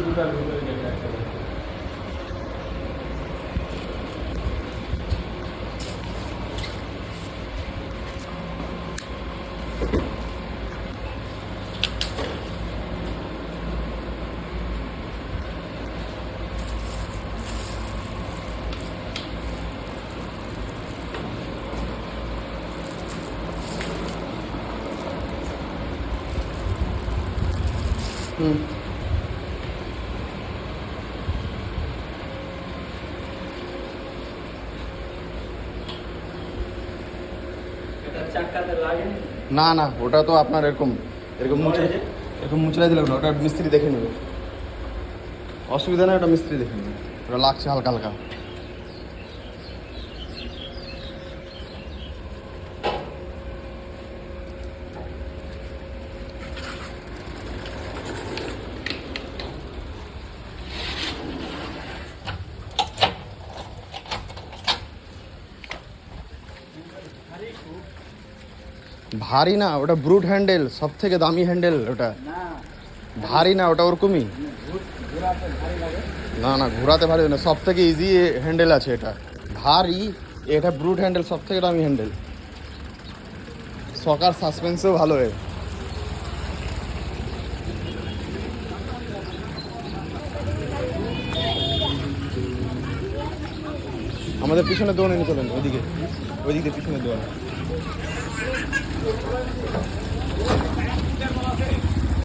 দুটার ভিতরে যেটা আছে। চাকাতে লাগে না না, ওটা তো আপনার এরকম এরকম মুচড়াই দিলাম না, ওটা মিস্ত্রি দেখে নেবে, অসুবিধা নেই, ওটা মিস্ত্রি দেখে নেবে, ওটা লাগছে হালকা হালকা। ভারী না, ওটা ব্রুট হ্যান্ডেল, সব থেকে দামি হ্যান্ডেল ওটা। ভারী না, ওটা ওরকমই। না না, ঘোরাতে ভারী না, সব থেকে ইজি হ্যান্ডেল আছে এটা। ভারী, এটা ব্রুট হ্যান্ডেল, সব থেকে দামি হ্যান্ডেল। সকার সাসপেন্সও ভালো হয়। আমাদের পিছনে দোকানে নিয়ে চলেন, ওইদিকে ওইদিকে পিছনে দোকানে।